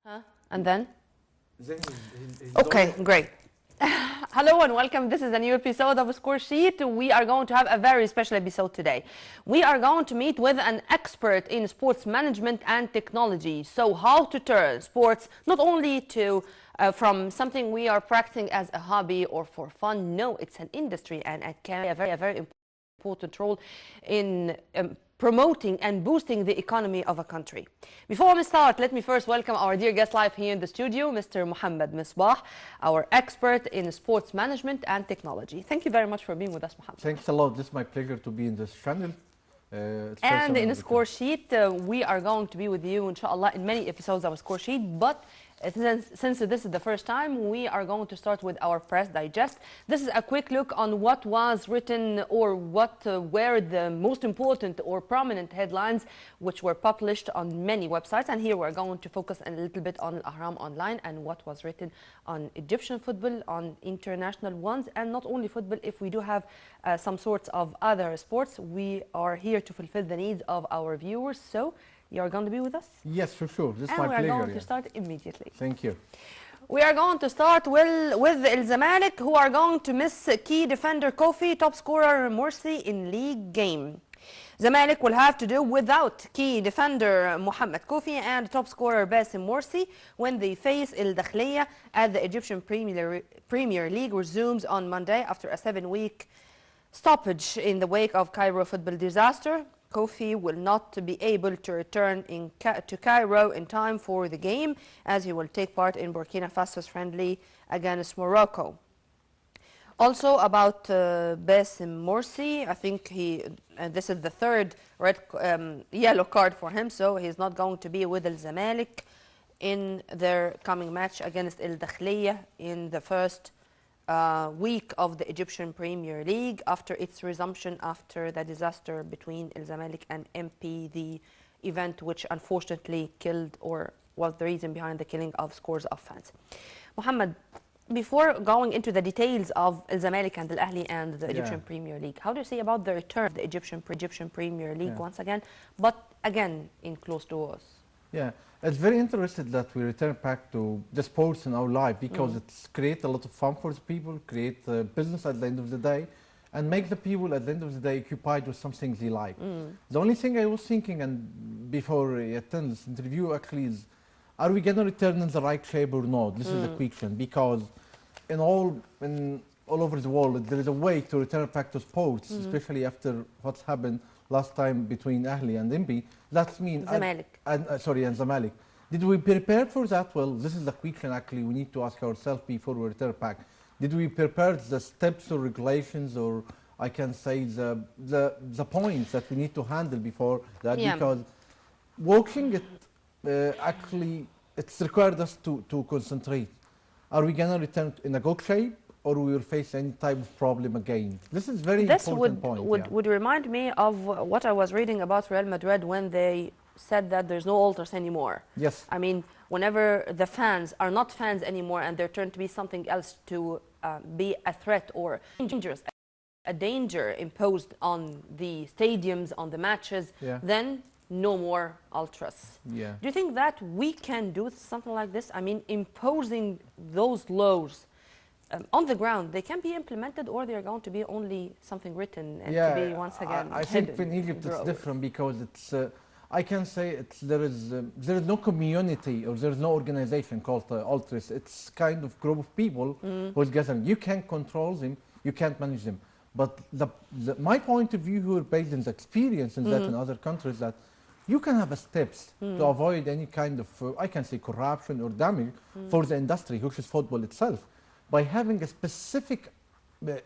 Huh? And then? Then Okay, great. Hello and welcome. This is a new episode of Score Sheet. We are going to have a very special episode today. We are going to meet with an expert in sports management and technology. So how to turn sports not only to from something we are practicing as a hobby or for fun. No, it's an industry and it can play a very important role in promoting and boosting the economy of a country. Before we start, let me first welcome our dear guest live here in the studio, Mr. Mohammed Mesbah, our expert in sports management and technology. Thank you very much for being with us, Mohammed. Thanks a lot. This is my pleasure to be in this channel. And in the Score Sheet, we are going to be with you, inshallah, in many episodes of Score Sheet, but since this is the first time, we are going to start with our press digest. This is a quick look on what was written or what were the most important or prominent headlines which were published on many websites. And here we're going to focus a little bit on Al-Ahram Online and what was written on Egyptian football, on international ones, and not only football. If we do have some sorts of other sports, we are here to fulfill the needs of our viewers. So you're going to be with us? Yes, for sure. This is and my pleasure. We are going to start immediately. Thank you. We are going to start with El Zamalek, who are going to miss key defender Kofi, top scorer Morsi in league game. Zamalek will have to do without key defender Mohamed Kofi and top scorer Bassem Morsi when they face El Dakhliya at the Egyptian Premier League resumes on Monday after a 7-week stoppage in the wake of Cairo football disaster. Kofi will not be able to return to Cairo in time for the game, as he will take part in Burkina Faso's friendly against Morocco. Also about Bassem Morsi, I think this is the third yellow card for him, so he's not going to be with El Zamalek in their coming match against El Dakhliya in the first week of the Egyptian Premier League after its resumption after the disaster between El Zamalek and MP, the event which unfortunately killed or was the reason behind the killing of scores of fans. Mohammed, before going into the details of El Zamalek and Al Ahli and the Egyptian Premier League, how do you say about the return of the Egyptian Premier League once again, but again in closed doors? Yeah, it's very interesting that we return back to the sports in our life because it's create a lot of fun for the people, create business at the end of the day, and make the people at the end of the day occupied with some things they like. The only thing I was thinking, and before I attend this interview actually, is are we going to return in the right shape or not? This is the question, because in all over the world there is a way to return back to sports, especially after what's happened last time between Ahli and MP. That means Zamalek. And Zamalek. Did we prepare for that? Well, this is the question actually we need to ask ourselves before we return back. Did we prepare the steps or regulations, or I can say the points that we need to handle before that? Because watching it actually it's required us to concentrate. Are we gonna return in a good shape, or we will face any type of problem again? This is very important point. This would remind me of what I was reading about Real Madrid when they said that there's no ultras anymore. Yes. I mean, whenever the fans are not fans anymore and they're turned to be something else, to be a threat or dangerous, a danger imposed on the stadiums, on the matches, then no more ultras. Yeah. Do you think that we can do something like this? I mean, imposing those laws on the ground, they can be implemented, or they're going to be only something written and to be once again I think in Egypt it's different because it's I can say there is no community or there is no organization called ultras. It's kind of group of people who's gathering. You can't control them, you can't manage them. But my point of view here, based on the experience in that in other countries, that you can have steps to avoid any kind of I can say corruption or damage for the industry, which is football itself, by having a specific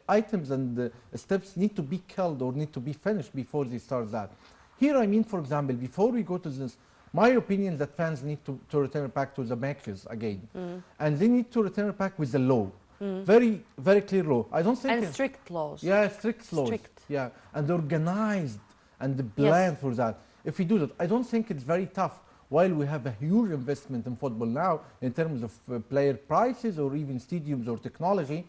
items and steps need to be killed or need to be finished before they start that. Here I mean, for example, before we go to this, my opinion that fans need to return back to the matches again. And they need to return back with the law. Very, very clear law. I don't think... And strict laws. Yeah, strict laws. Yeah, and organized and planned for that. If we do that, I don't think it's very tough. While we have a huge investment in football now in terms of player prices or even stadiums or technology,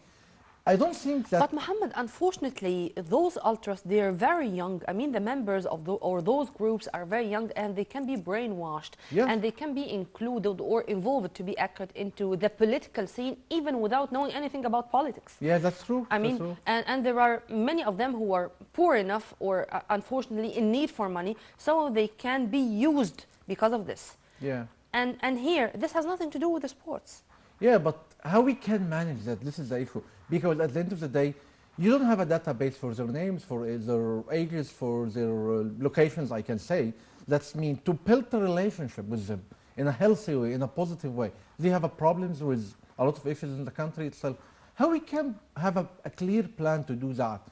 I don't think that. But Mohammed, unfortunately, those ultras, they're very young. I mean, the members of or those groups are very young, and they can be brainwashed, Yes. and they can be included or involved, to be accurate, into the political scene, even without knowing anything about politics. Yeah, that's true. I That's mean, true. and there are many of them who are poor enough or unfortunately in need for money, so they can be used because of this. Yeah. And here, this has nothing to do with the sports. Yeah, but how we can manage that? This is the issue. Because at the end of the day, you don't have a database for their names, for their ages, for their locations, I can say. That's mean to build a relationship with them in a healthy way, in a positive way. They have a problems with a lot of issues in the country itself. How we can have a clear plan to do that?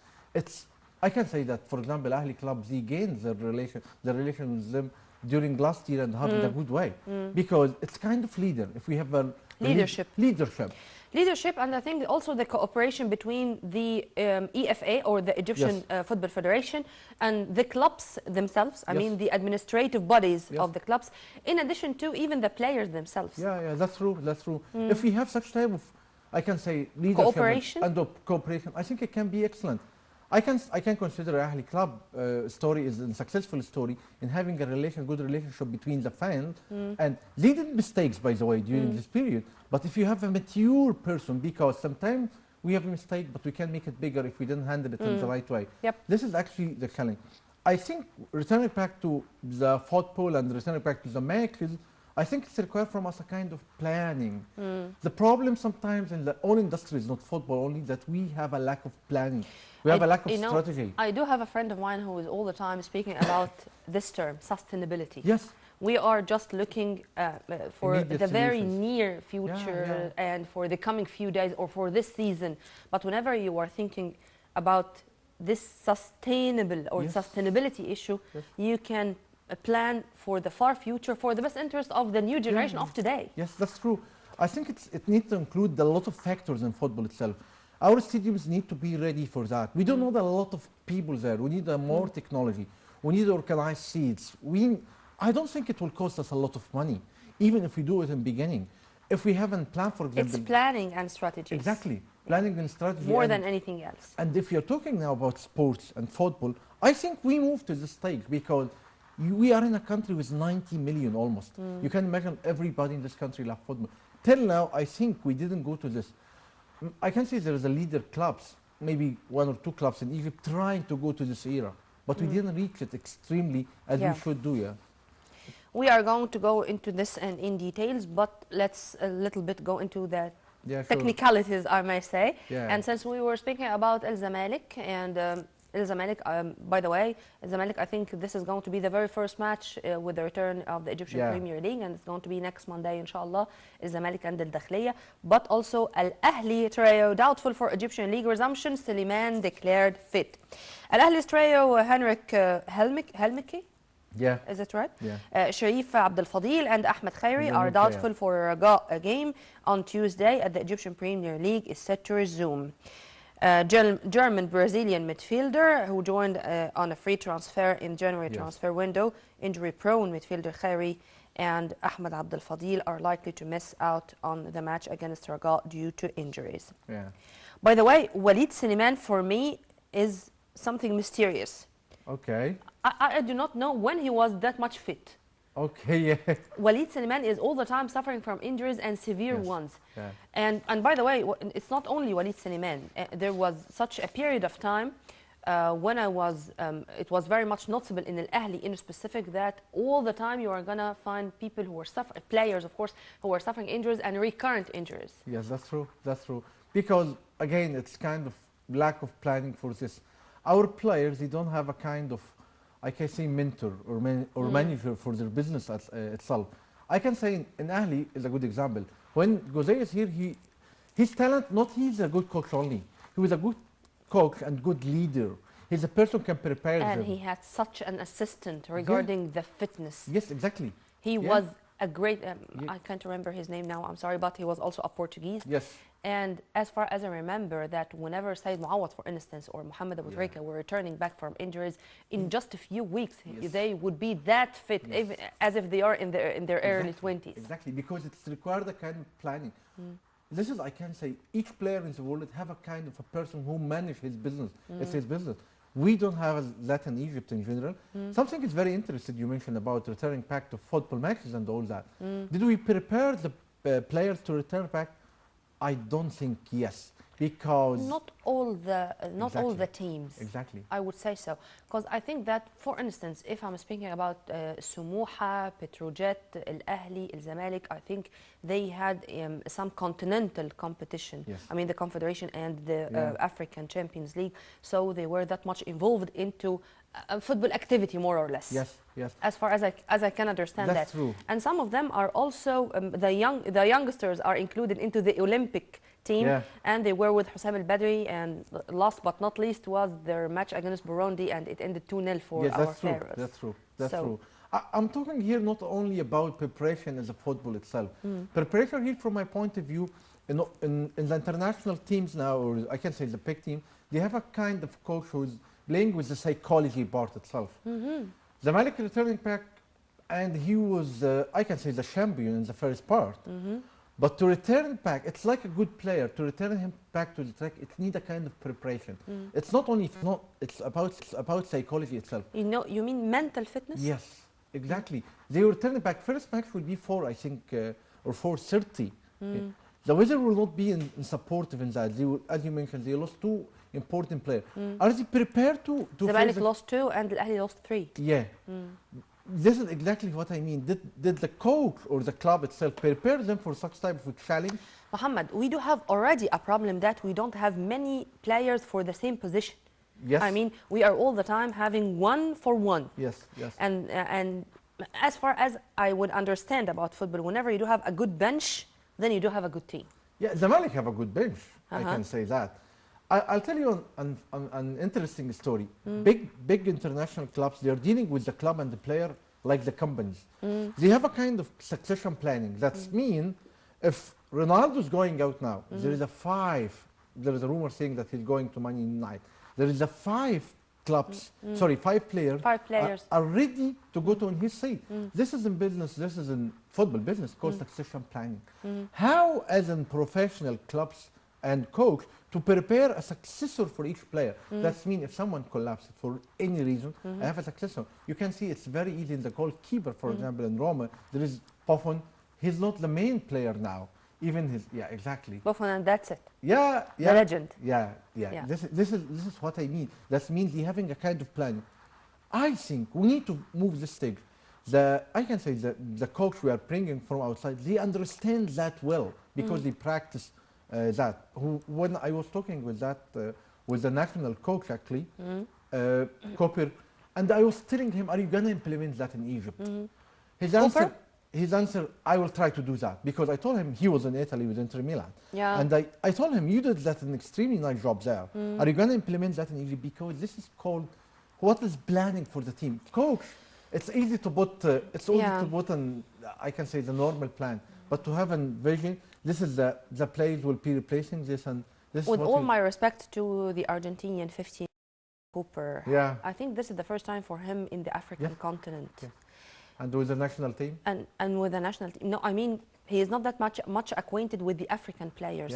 I can say that, for example, Ahli Club, they gained their relation with them during last year and have in a good way. Because it's kind of leader. If we have a Leadership. Leadership, and I think also the cooperation between the EFA, or the Egyptian Football Federation, and the clubs themselves. I mean, the administrative bodies of the clubs, in addition to even the players themselves. Yeah, that's true. That's true. If we have such type of, I can say, leadership and cooperation, I think it can be excellent. I can consider Ahli Club story is a successful story in having a good relationship between the fans, and they did mistakes, by the way, during this period. But if you have a mature person, because sometimes we have a mistake, but we can make it bigger if we didn't handle it in the right way. Yep. This is actually the challenge. I think returning back to the football and returning back to the matches, I think it's required from us a kind of planning. The problem sometimes in the whole industry is not football only, that we have a lack of planning. We have a lack of strategy. I do have a friend of mine who is all the time speaking about this term, sustainability. Yes. We are just looking for Immediate the very solutions. near future and for the coming few days or for this season. But whenever you are thinking about this sustainable or sustainability issue, you can plan for the far future, for the best interest of the new generation of today. Yes, that's true. I think it needs to include a lot of factors in football itself. Our stadiums need to be ready for that. We don't need a lot of people there. We need more technology. We need organized seats. I don't think it will cost us a lot of money, even if we do it in the beginning. If we haven't planned, for example. It's planning and strategy. Exactly. Planning and strategy. More than anything else. And if you're talking now about sports and football, I think we moved to this stage because we are in a country with 90 million almost. You can imagine everybody in this country loves football. Till now, I think we didn't go to this. I can say there is a leader clubs, maybe 1 or 2 clubs in Egypt trying to go to this era, but we didn't reach it extremely as we should do. We are going to go into this and in details, but let's a little bit go into the technicalities, I may say. And since we were speaking about El Zamalek and El Zamalek, by the way, El Zamalek, I think this is going to be the very first match with the return of the Egyptian Premier League, and it's going to be next Monday, inshallah, El Zamalek and El Dakhliya. But also Al Ahli trio doubtful for Egyptian League resumption, Suleiman declared fit. Al Ahli's trio, Henrik Helmiki? Yeah. Is that right? Yeah. Sharif Abdel Fadil and Ahmed Khairi are doubtful for a game on Tuesday at the Egyptian Premier League is set to resume. German-Brazilian midfielder who joined on a free transfer in January transfer window, injury-prone midfielder Khairi and Ahmed Abdel Fadil are likely to miss out on the match against Raga due to injuries. Yeah. By the way, Walid Suleiman for me is something mysterious. Okay. I do not know when he was that much fit. Okay, yeah. Walid Suleiman is all the time suffering from injuries and severe ones. Yeah. And by the way, it's not only Walid Suleiman. There was such a period of time when it was very much noticeable in Al Ahli in specific that all the time you are gonna find people who are players of course, who are suffering injuries and recurrent injuries. Yes, that's true. That's true. Because again, it's kind of lack of planning for this. Our players, they don't have a kind of, I can say, mentor or manager for their business itself. I can say in Ahli is a good example. When Jose is here, his talent, he's a good coach only. He was a good coach and good leader. He's a person who can prepare them. And he had such an assistant regarding the fitness. Yes, exactly. He was a great, I can't remember his name now, I'm sorry, but he was also a Portuguese. Yes. And as far as I remember, that whenever Said Muawad, for instance, or Mohamed Abu Trika were returning back from injuries, in just a few weeks, they would be that fit, as if they are in their early 20s. Exactly, because it's required a kind of planning. this is, I can say, each player in the world have a kind of a person who manage his business. It's his business. We don't have that in Egypt in general. Something is very interesting you mentioned about returning back to football matches and all that. Did we prepare the players to return back? I don't think yes, because not all the teams. Exactly. I would say so, because I think that, for instance, if I'm speaking about Sumuha, Petrojet, Al Ahli, Al Zamalek, I think they had some continental competition. Yes. I mean, the Confederation and the African Champions League, so they were that much involved into football activity, more or less. Yes, yes. As far as I can understand That's that. true. And some of them are also the youngsters are included into the Olympic team, and they were with Hussam Al Badri, and last but not least was their match against Burundi, and it ended 2-0 for our Pharaohs. That's true. That's true. I'm talking here not only about preparation as a football itself. Preparation here, from my point of view, in the international teams now, or I can say the big team, they have a kind of coach who's playing with the psychology part itself. Zamalek returning back, and he was, I can say, the champion in the first part. But to return back, it's like a good player. To return him back to the track, it needs a kind of preparation. It's not only, it's about psychology itself. You mean mental fitness? Yes, exactly. They were returning back. First match will be 4, I think, or 4:30. The weather will not be in supportive in that. They will, as you mentioned, they lost 2 important players. Are they prepared to Zamalek lost 2 and Al Ahli lost 3. Yeah. This is exactly what I mean. Did the coach or the club itself prepare them for such type of challenge? Mohammed, we do have already a problem that we don't have many players for the same position. Yes. I mean, we are all the time having 1 for 1. Yes, yes. And as far as I would understand about football, whenever you do have a good bench, then you do have a good team. Yeah, Zamalek have a good bench. I can say that. I'll tell you an interesting story. Big international clubs, they're dealing with the club and the player like the companies. They have a kind of succession planning. That's mean if Ronaldo's going out now, there is a rumor saying that he's going to Man United. There is a 5 clubs, sorry, 5 players, are ready to go to on his side. This is in business, this is in football business called succession planning. How, as in professional clubs and coach, to prepare a successor for each player. That means if someone collapses for any reason, I have a successor. You can see it's very easy in the goalkeeper, for example, in Roma. There is Buffon. He's not the main player now. Even his, exactly. Buffon, and that's it. The legend. Yeah. This is what I mean. That means they're having a kind of plan. I think we need to move this stage. I can say the coach we are bringing from outside, they understand that well because they practice that. When I was talking with with the national coach actually, Cooper, and I was telling him, "Are you gonna implement that in Egypt?" His answer, "I will try to do that," because I told him he was in Italy with Inter Milan, and I told him, "You did that an extremely nice job there. Are you gonna implement that in Egypt?" Because this is called what is planning for the team. Coach, it's easy to put. It's easy to put on. I can say the normal plan, but to have a vision. This is the players will be replacing this, and this. With all my respect to the Argentinian 15 Cooper, I think this is the first time for him in the African continent. And with the national team. And with the national team. No, I mean he is not that much acquainted with the African players.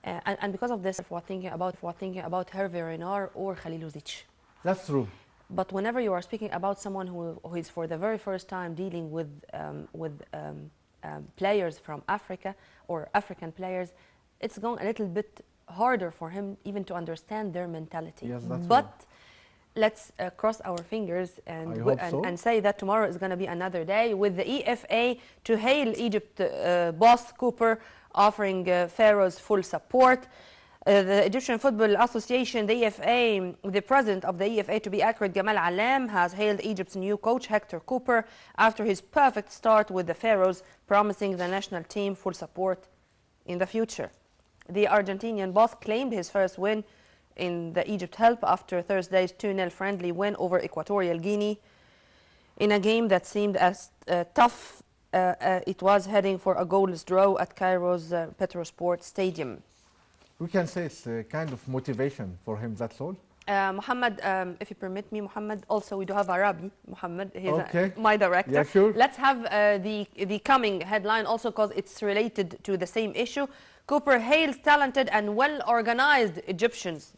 And because of this, if we're thinking about Hervé Renard or Khalilovic. That's true. But whenever you are speaking about someone who is for the very first time dealing with players from Africa or African players, it's going a little bit harder for him even to understand their mentality. Yes, that's but right. Let's cross our fingers and say that tomorrow is going to be another day with the EFA to hail Egypt boss Cooper offering Pharaohs full support. The Egyptian Football Association, the EFA, the president of the EFA, to be accurate, Gamal Alam, has hailed Egypt's new coach, Hector Cooper, after his perfect start with the Pharaohs, promising the national team full support in the future. The Argentinian boss claimed his first win in the Egypt help after Thursday's 2-0 friendly win over Equatorial Guinea in a game that seemed as tough. It was heading for a goalless draw at Cairo's Petrosport Stadium. We can say it's a kind of motivation for him, that's all. Mohammed, if you permit me, Mohammed, also we do have Arabi, Mohammed, he's my director. Yeah, sure. Let's have the coming headline also because it's related to the same issue. Cooper hails talented and well-organized Egyptians.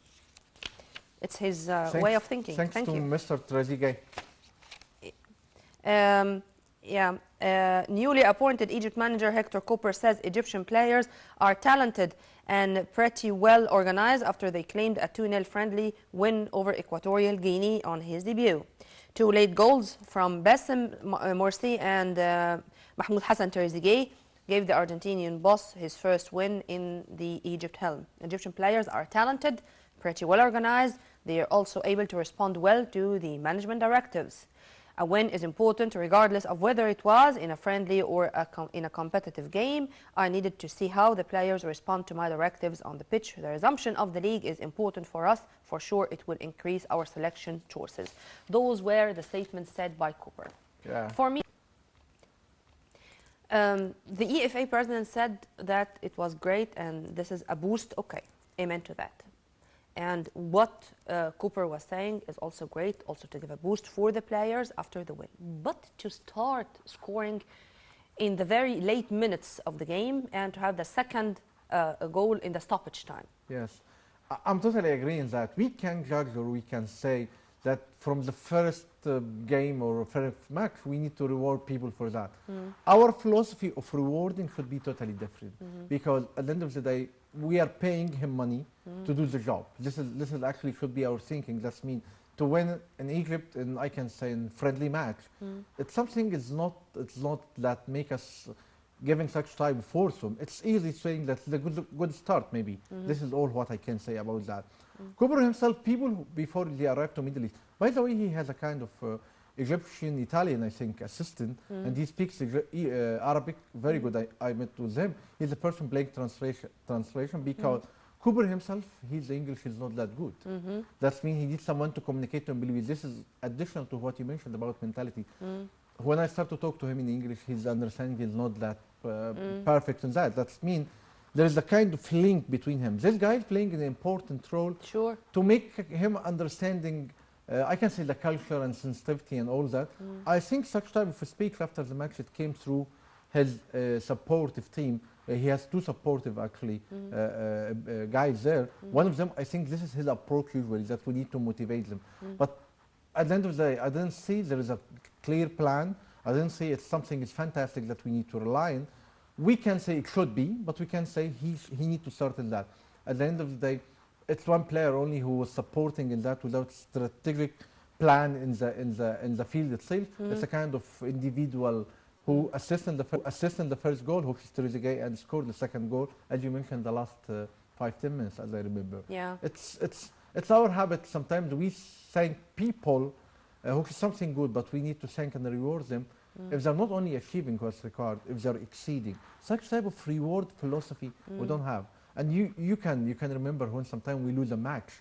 It's his way of thinking. Thanks Thank to you. Mr. Trezeguet. Newly appointed Egypt manager Hector Cooper says Egyptian players are talented and pretty well organized after they claimed a 2-0 friendly win over Equatorial Guinea on his debut. 2 late goals from Bassem Morsi and Mahmoud Hassan Trezeguet gave the Argentinian boss his first win in the Egypt helm. Egyptian players are talented, pretty well organized. They are also able to respond well to the management directives. A win is important regardless of whether it was in a friendly or in a competitive game. I needed to see how the players respond to my directives on the pitch. The resumption of the league is important for us. For sure, it will increase our selection choices. Those were the statements said by Cooper. Yeah. For me, the EFA president said that it was great and this is a boost. Okay, amen to that. And what Cooper was saying is also great, also to give a boost for the players after the win. But to start scoring in the very late minutes of the game and to have the second goal in the stoppage time. Yes, I'm totally agreeing that we can judge or we can say that from the first game or first match, we need to reward people for that. Our philosophy of rewarding should be totally different because at the end of the day, we are paying him money to do the job. This is actually should be our thinking. That's mean to win in Egypt, and I can say in friendly match. It's something it's not that make us giving such type for them. It's easy saying that the good start maybe. This is all what I can say about that. Cooper himself, people before they arrived to Middle East. By the way, he has a kind of Egyptian, Italian, I think, assistant, and he speaks Arabic very good. I met with him. He's a person playing translation because Cooper himself, his English is not that good. That means he needs someone to communicate to him. Believe this is additional to what you mentioned about mentality. When I start to talk to him in English, his understanding is not that perfect in that. That means there is a kind of link between him. This guy is playing an important role to make him understanding, I can say the culture and sensitivity and all that. I think such type of speech after the match, it came through his supportive team. He has two supportive actually guys there. One of them, I think this is his approach usually, that we need to motivate them. But at the end of the day, I didn't see there is a clear plan. I didn't say it's something is fantastic that we need to rely on. We can say it should be, but we can say he need to start in that. At the end of the day, it's one player only who was supporting in that without strategic plan in the field itself. It's a kind of individual who assisted the first goal, who is Trezeguet, and scored the second goal, as you mentioned, the last 5-10 minutes, as I remember. Yeah. It's our habit. Sometimes we thank people who is something good, but we need to thank and reward them if they're not only achieving what's required, if they're exceeding. Such type of reward philosophy we don't have. And you can remember when sometimes we lose a match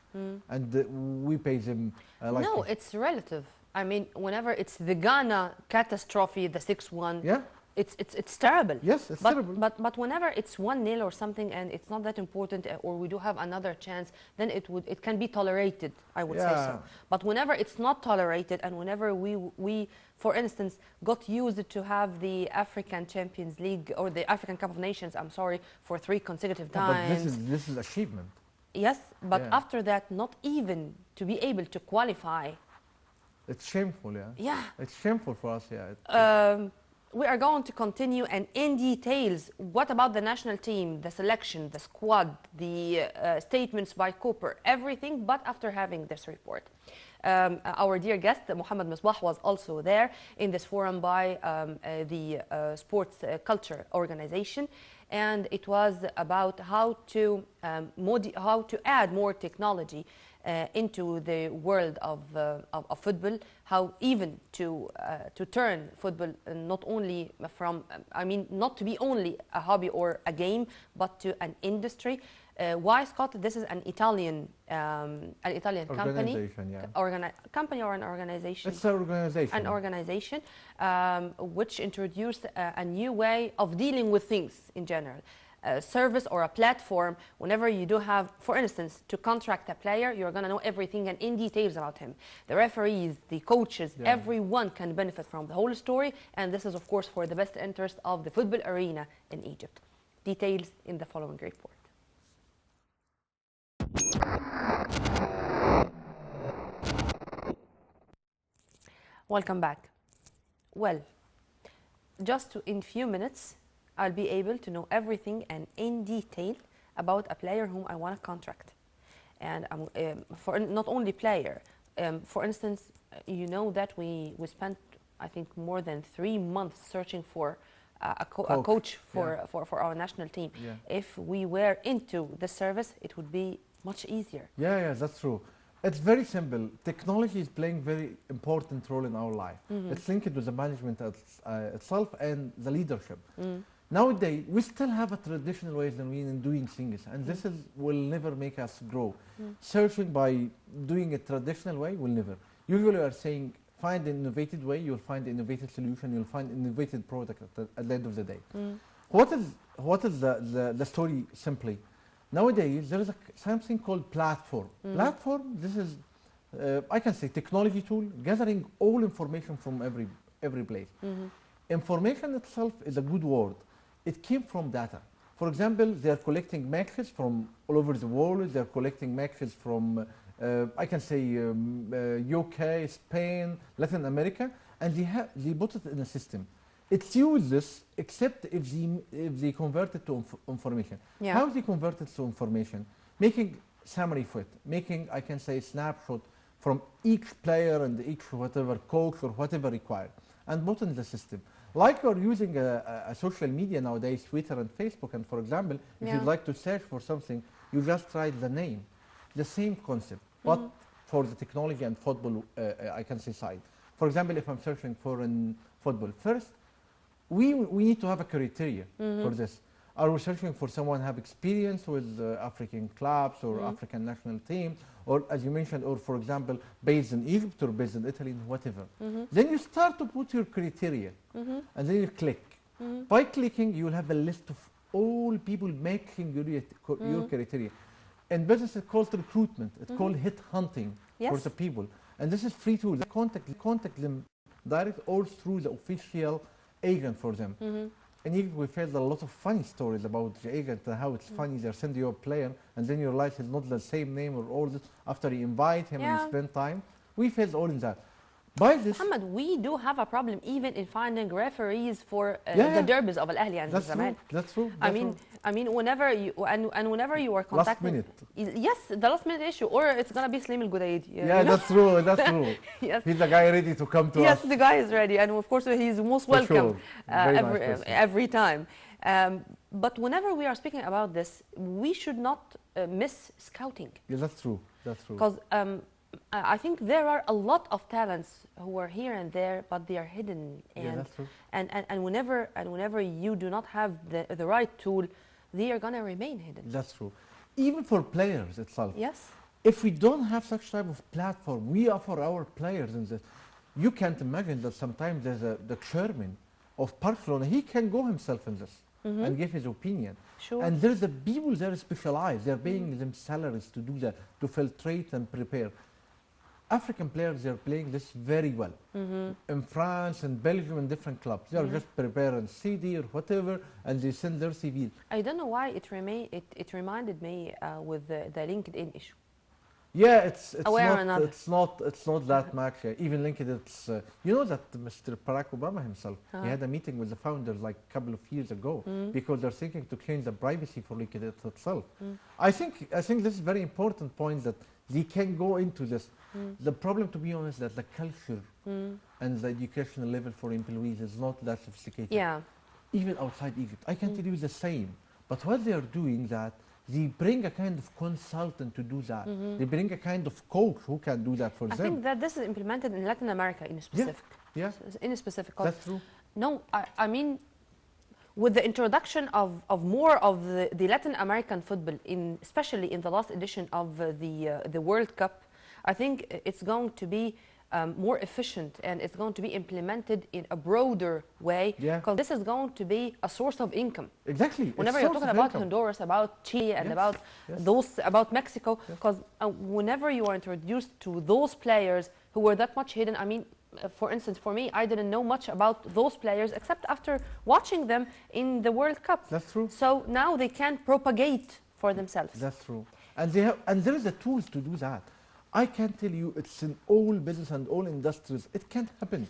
and we pay them like no, it's relative. I mean, whenever it's the Ghana catastrophe, the 6-1, yeah, it's terrible. Yes, it's terrible. But whenever it's 1-0 or something and it's not that important, or we do have another chance, then it can be tolerated. I would say so. But whenever it's not tolerated, and whenever we for instance got used to have the African Champions League or the African Cup of Nations, I'm sorry, for 3 consecutive times. But this is achievement. Yes, but after that, not even to be able to qualify. It's shameful, yeah. Yeah. It's shameful for us, yeah. We are going to continue, and in details, what about the national team, the selection, the squad, the statements by Cooper, everything, but after having this report. Our dear guest, Mohammed Mesbah, was also there in this forum by the Sports Culture Organization, and it was about how to add more technology into the world of football, how even to turn football not only from, I mean, not to be only a hobby or a game, but to an industry. Why, Scott? This is an Italian company. Company or an organization? It's an organization. An organization which introduced a new way of dealing with things in general. A service or a platform, whenever you do have, for instance, to contract a player, you're going to know everything and in details about him. The referees, the coaches, everyone can benefit from the whole story, and this is, of course, for the best interest of the football arena in Egypt. Details in the following report. Welcome back. Well, just in few minutes, I'll be able to know everything and in detail about a player whom I want to contract. And for not only player, for instance, you know that we spent, I think, more than 3 months searching for a coach for our national team. Yeah. If we were into the service, it would be much easier. Yeah, that's true. It's very simple. Technology is playing very important role in our life. It's linked with the management itself and the leadership. Nowadays, we still have a traditional ways in doing things, and this will never make us grow. Searching by doing a traditional way will never. Usually, we are saying find an innovative way. You'll find an innovative solution. You'll find an innovative product at the end of the day. What is the story simply? Nowadays, there is something called platform. Platform, this is, I can say, technology tool gathering all information from every place. Information itself is a good word. It came from data. For example, they are collecting matches from all over the world. They are collecting matches from, I can say, UK, Spain, Latin America, and they put it in a system. It's useless except if they convert it to information. Yeah. How they convert it to information? Making summary for it, making, I can say, snapshot from each player and each whatever coach or whatever required, and put in the system. Like you're using a social media nowadays, Twitter and Facebook, and for example, if you'd like to search for something, you just write the name. The same concept, but for the technology and football, I can say, side. For example, if I'm searching for football, first, we need to have a criteria for this. Are we searching for someone who have experience with African clubs or African national team, or as you mentioned, or for example, based in Egypt or based in Italy, whatever. Then you start to put your criteria, and then you click. By clicking, you will have a list of all people making your criteria. In business, it's called recruitment. It's called hit hunting for the people. And this is free tool. Contact them direct or through the official agent for them. In Egypt, we faced a lot of funny stories about the agent and how it's funny. They're sending you a player, and then you realize it's not the same name or all this. After you invite him and you spend time, we faced all in that. By this, Muhammad, we do have a problem even in finding referees for the derbies of Al Ahly and Zamalek. That's true. I mean, whenever you whenever you are contacting, last minute. Yes, the last minute issue, or it's gonna be Slim Al Gudaid. Yeah, that's true. That's true. Yes. He's the guy ready to come to us. Yes, the guy is ready, and of course he's most For welcome sure. every time. But whenever we are speaking about this, we should not miss scouting. Yeah, that's true. That's true. Because I think there are a lot of talents who are here and there, but they are hidden. And that's true. And whenever you do not have the right tool, they are gonna remain hidden. That's true. Even for players itself. Yes. If we don't have such type of platform, we offer our players in this. You can't imagine that sometimes there's the chairman of Barcelona, he can go himself in this and give his opinion. Sure. And there's the people that are specialized. They're paying them salaries to do that, to filtrate and prepare. African players, they're playing this very well. In France and Belgium and different clubs. They are just preparing CD or whatever, and they send their CV. I don't know why it reminded me with the LinkedIn issue. Yeah, it's not that much. Even LinkedIn, it's you know that Mr. Barack Obama himself, he had a meeting with the founders like a couple of years ago because they're thinking to change the privacy for LinkedIn itself. I think this is a very important point that they can go into this. The problem, to be honest, that the culture and the educational level for employees is not that sophisticated. Yeah. Even outside Egypt, I can tell you the same. But what they are doing that, they bring a kind of consultant to do that. They bring a kind of coach who can do that for them. I think that this is implemented in Latin America in specific. Yeah. In specific. That's true. No, I mean, with the introduction of more of the Latin American football, especially in the last edition of the World Cup, I think it's going to be more efficient and it's going to be implemented in a broader way. Because this is going to be a source of income. Exactly. Whenever you're talking about Honduras, about Chile, and about Mexico, because whenever you are introduced to those players who were that much hidden, I mean, for instance, for me, I didn't know much about those players except after watching them in the World Cup. That's true. So now they can propagate for themselves. That's true. And they have, and there is the tools to do that. I can tell you, it's in all business and all industries. It can't happen.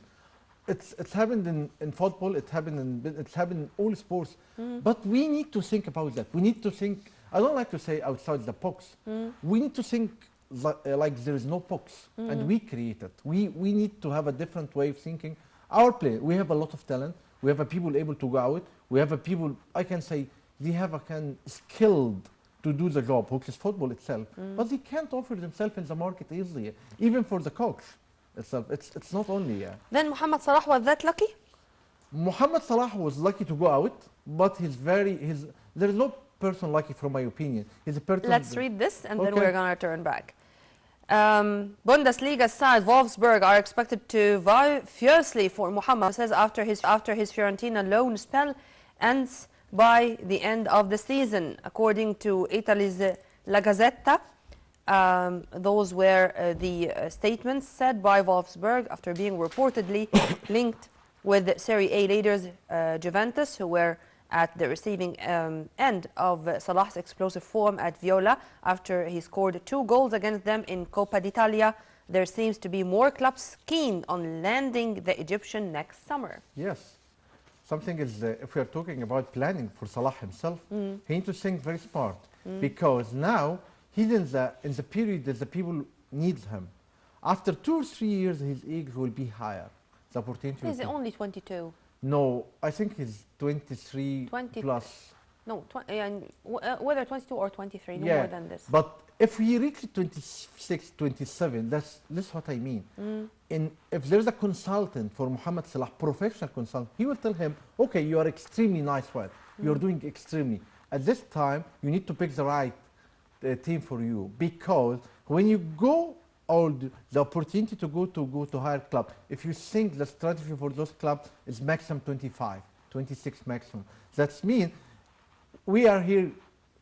It's happened in football. It's happened in all sports. But we need to think about that. We need to think. I don't like to say outside the box. We need to think like there is no box, and we create it. We need to have a different way of thinking. Our play. We have a lot of talent. We have a people able to go out. We have a people. I can say they have a kind skilled to do the job, which is football itself. But they can't offer themselves in the market easily, even for the coach. It's not only. Then Mohamed Salah was that lucky? Mohamed Salah was lucky to go out, but there is no person lucky from my opinion. He's a person. Let's read this and then we're going to turn back. Bundesliga side Wolfsburg are expected to vie fiercely for Mohamed, says after his Fiorentina loan spell ends by the end of the season. According to Italy's La Gazzetta, those were the statements said by Wolfsburg after being reportedly linked with Serie A leaders Juventus, who were at the receiving end of Salah's explosive form at Viola after he scored 2 goals against them in Coppa d'Italia. There seems to be more clubs keen on landing the Egyptian next summer. Yes. Something is, if we are talking about planning for Salah himself, he needs to think very smart, because now he's in the period that the people need him. After 2 or 3 years, his age will be higher. The opportunity. He's only 22. No, I think he's 23 plus. No, whether 22 or 23, no more than this. But if he reaches 26, 27, that's what I mean. If there's a consultant for Mohamed Salah, professional consultant, he will tell him, okay, you are extremely nice one. You're doing extremely. At this time, you need to pick the right team for you, because when you go old, the opportunity to go to higher club, if you think the strategy for those clubs is maximum 25, 26 maximum, that means we are here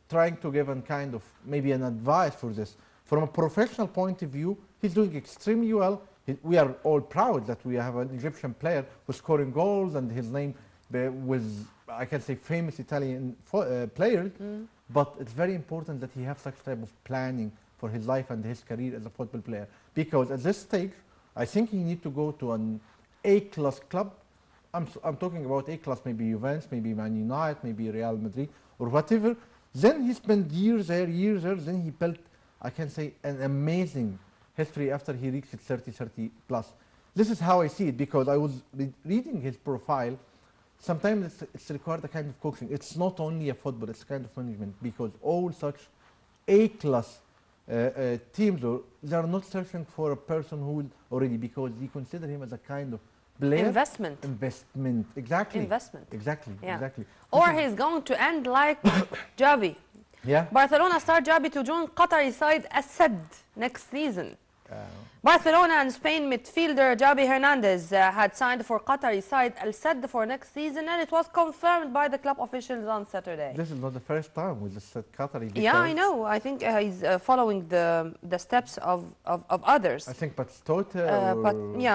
trying to give a kind of maybe an advice for this. From a professional point of view, he's doing extremely well. We are all proud that we have an Egyptian player who's scoring goals and his name with, I can say, famous Italian players. But it's very important that he have such type of planning for his life and his career as a football player. Because at this stage, I think he need to go to an A-class club. I'm talking about A-class, maybe Juventus, maybe Man United, maybe Real Madrid, or whatever. Then he spent years there, then he built, I can say, an amazing history after he reached 30 plus. This is how I see it, because I was reading his profile. Sometimes it's required a kind of coaching. It's not only a football, it's kind of management, because all such A-class teams, they are not searching for a person who will already, because they consider him as a kind of player. Investment, exactly. Investment. Exactly, yeah. Exactly. Or he's going to end like Javi. Yeah. Barcelona star Javi to join Qatari side Asad next season. Barcelona and Spain midfielder Javi Hernandez had signed for Qatari side Al Sadd for next season, and it was confirmed by the club officials on Saturday. This is not the first time with the Qatari. Yeah, I know. I think he's following the steps of others. I think Batistuta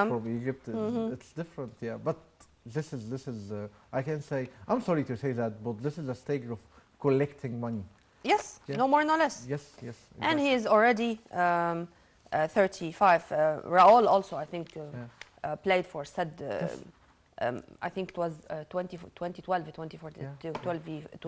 from Egypt, it's different, yeah. But this is I can say, I'm sorry to say that, but this is a stage of collecting money. Yes, no more, no less. Yes. Exactly. And he is already 35. Raul also, I think, played for Sadd. I think it was 2012, 2014, to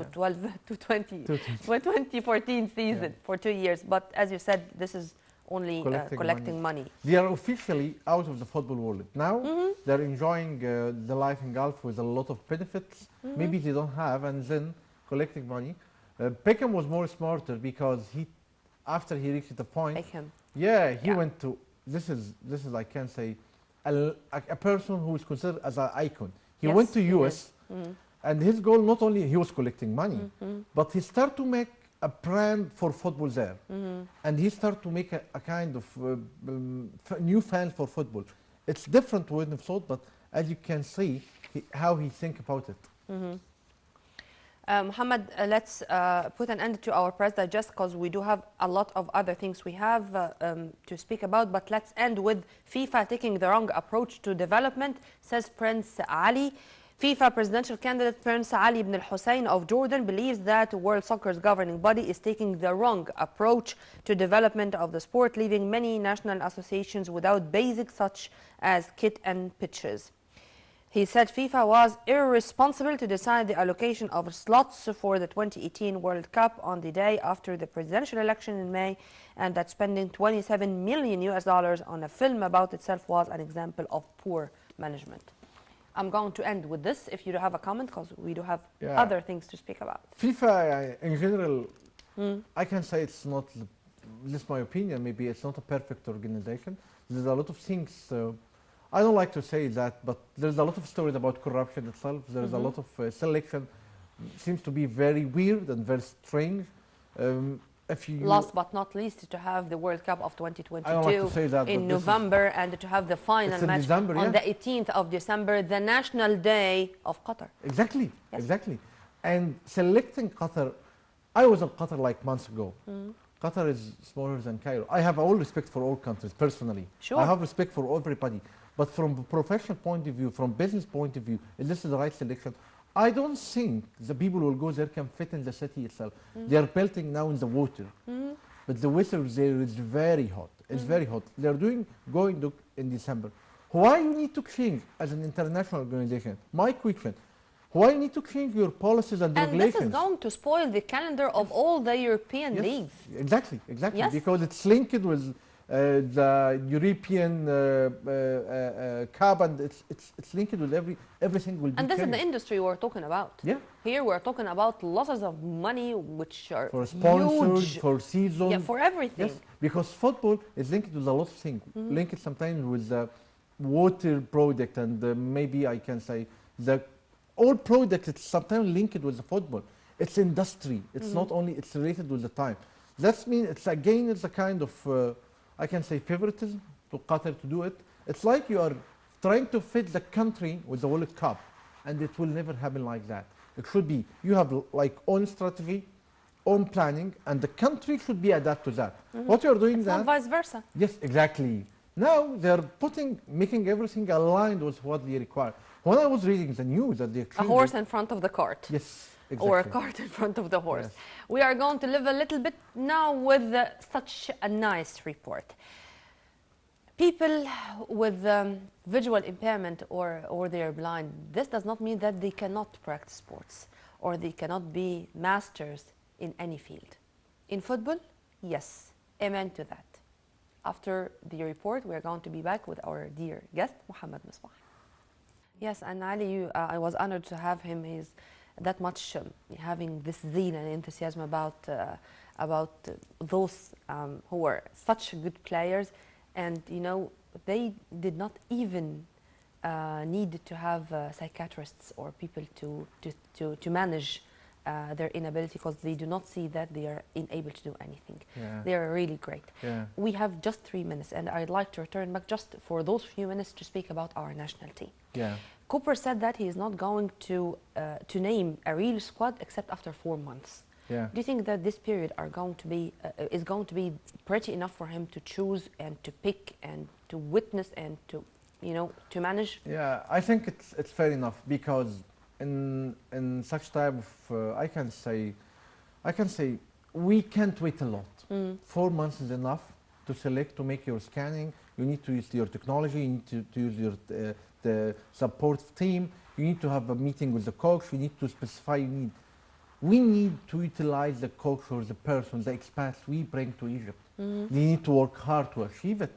2014 season for 2 years. But as you said, this is only collecting money. They are officially out of the football world. Now they're enjoying the life in Gulf with a lot of benefits. Maybe they don't have, and then collecting money. Beckham was more smarter, because after he reached the point, he went to, this is I can say, a person who is considered as an icon. He went to US, and his goal, not only he was collecting money, but he started to make a brand for football there. And he started to make a kind of new fans for football. It's different with the thought, but as you can see, how he think about it. Mohammed, let's put an end to our press digest because we do have a lot of other things we have to speak about. But let's end with FIFA taking the wrong approach to development, says Prince Ali. FIFA presidential candidate Prince Ali ibn al-Hussein of Jordan believes that World Soccer's governing body is taking the wrong approach to development of the sport, leaving many national associations without basics such as kit and pitches. He said FIFA was irresponsible to decide the allocation of slots for the 2018 World Cup on the day after the presidential election in May, and that spending $27 million on a film about itself was an example of poor management. I'm going to end with this if you do have a comment, because we do have other things to speak about. FIFA, in general, I can say it's not, this is my opinion, maybe it's not a perfect organization. There's a lot of things, I don't like to say that, but there's a lot of stories about corruption itself. There's a lot of selection, seems to be very weird and very strange. Last but not least, to have the World Cup of 2022 like in November and to have the final match December, on the 18th of December, the national day of Qatar. Exactly, exactly. And selecting Qatar, I was in Qatar like months ago. Qatar is smaller than Cairo. I have all respect for all countries, personally. Sure. I have respect for everybody. But from a professional point of view, from business point of view, is this the right selection? I don't think the people who will go there can fit in the city itself. They are belting now in the water. But the weather there is very hot. It's very hot. They are going to in December. Why you need to change as an international organization? My question. Why you need to change your policies and regulations? And this is going to spoil the calendar of all the European leagues. Exactly, exactly. Yes. Because it's linked with the European Cup, and it's linked with everything will be And this changed. is the industry we're talking about. Yeah. Here we're talking about losses of money, which are for sponsors, huge. for seasons. Yeah, for everything. Yes, because football is linked with a lot of things. Linked sometimes with the water product, and maybe I can say the all product. It's sometimes linked with the football. It's industry. It's not only. It's related with the time. That means it's again. It's a kind of I can say favoritism to Qatar to do it. It's like you are trying to fit the country with the World Cup, and it will never happen like that. It should be you have like own strategy, own planning, and the country should be adapt to that. What you are doing It's that? not vice versa. Yes, exactly. Now they're making everything aligned with what they require. When I was reading the news that they A horse in front of the cart. yes, exactly. Or a cart in front of the horse. Yes. We are going to live a little bit now with such a nice report. People with visual impairment or they are blind, this does not mean that they cannot practice sports or they cannot be masters in any field. In football, yes, amen to that. After the report, we are going to be back with our dear guest, Mohammed Mesbah. Yes, and Ali, I was honored to have him. He's that much having this zeal and enthusiasm about those who were such good players, and you know they did not even need to have psychiatrists or people to manage their inability, because they do not see that they are unable to do anything. Yeah. They are really great. Yeah. We have just 3 minutes, and I'd like to return back just for those few minutes to speak about our national team. Yeah. Cooper said that he is not going to name a real squad except after 4 months. Yeah. Do you think that this period is going to be pretty enough for him to choose and to pick and to witness and to manage? Yeah, I think it's fair enough, because in such type of I can say we can't wait a lot. 4 months is enough to select, to make your scanning. You need to use your technology. You need to use your the support team. You need to have a meeting with the coach. You need to specify you need. We need to utilize the coach or the person, the expats we bring to Egypt. They need to work hard to achieve it.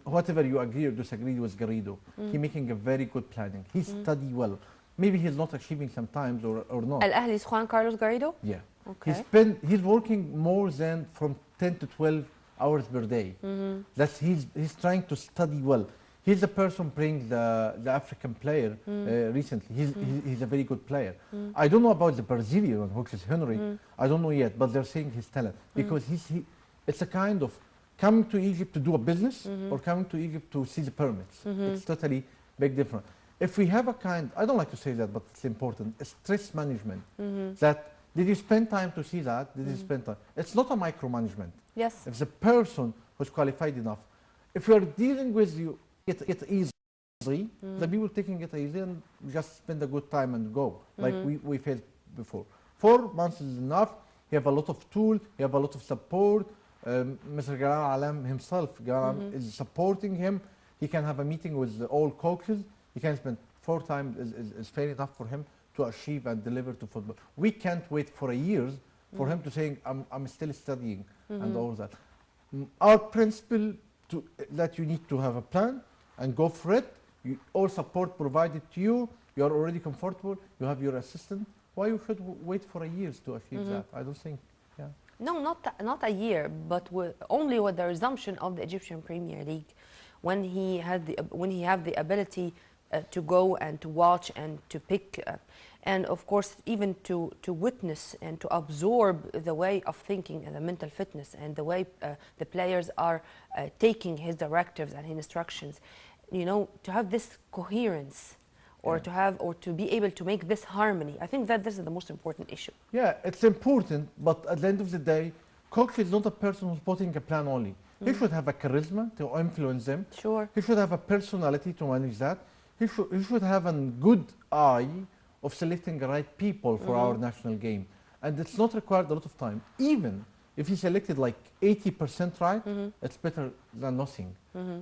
Whatever you agree or disagree with Garrido, he's making a very good planning. He study well. Maybe he's not achieving sometimes or not. Al Ahli's Juan Carlos Garrido? Yeah. Okay. He's working more than from 10 to 12 hours per day. That's he's trying to study well. He's the person bring the African player recently. He's a very good player. I don't know about the Brazilian one, which is Henry. I don't know yet, but they're saying his talent, because it's a kind of coming to Egypt to do a business or coming to Egypt to see the pyramids. It's totally big difference. if we have a kind, I don't like to say that, but it's important, stress management, that did you spend time to see that? Did you spend time? It's not a micromanagement. Yes. If the person who's qualified enough, if you're dealing with you, it easy, the people taking it easy and just spend a good time and go, like we faced before. 4 months is enough. You have a lot of tools, you have a lot of support. Mr. Garam Alam himself, is supporting him. He can have a meeting with all coaches. He can spend 4 times is fair enough for him to achieve and deliver to football. We can't wait for a year for him to say, I'm still studying and all that. Our principle that you need to have a plan and go for it. All support provided to you. You are already comfortable. You have your assistant. Why you should wait for a year to achieve that? I don't think. Yeah. No, not a year, but only with the resumption of the Egyptian Premier League, when he had the ability to go and to watch and to pick, and of course even to witness and to absorb the way of thinking and the mental fitness and the way the players are taking his directives and his instructions. You know, to have this coherence, or to be able to make this harmony. I think that this is the most important issue. Yeah, it's important, but at the end of the day, coach is not a person who's putting a plan only. He should have a charisma to influence them. Sure. He should have a personality to manage that. He should have a good eye of selecting the right people for our national game. And it's not required a lot of time. Even if he selected like 80% right, it's better than nothing.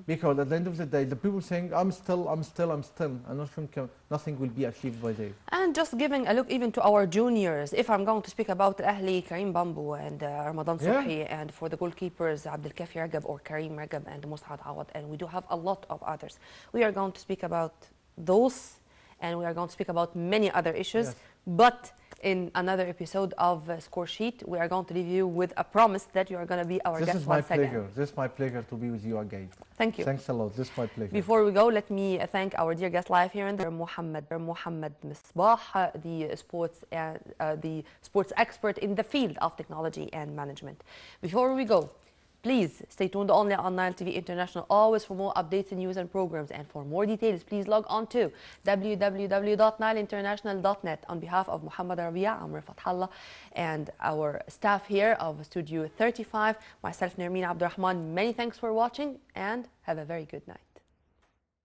Because at the end of the day, the people saying, I'm still, I'm not sure nothing will be achieved by them. And just giving a look even to our juniors, if I'm going to speak about Ahli, Karim Bambu and Ramadan Subhi, and for the goalkeepers, Abdel Kafi Ragab or Karim Ragab and Mus'ad Awad, and we do have a lot of others. We are going to speak about those, and we are going to speak about many other issues, but in another episode of Score Sheet, we are going to leave you with a promise that you are going to be our guest once again. This is my pleasure to be with you again. Thank you. Thanks a lot. This is my pleasure. Before we go, let me thank our dear guest live here in the Mohammed Mesbah, the sports expert in the field of technology and management. Before we go, please stay tuned only on Nile TV International, always for more updates and news and programs. And for more details, please log on to www.nileinternational.net. On behalf of Muhammad Rabia, Amr Fathallah, and our staff here of Studio 35, myself, Nermeen Abdurrahman, many thanks for watching and have a very good night.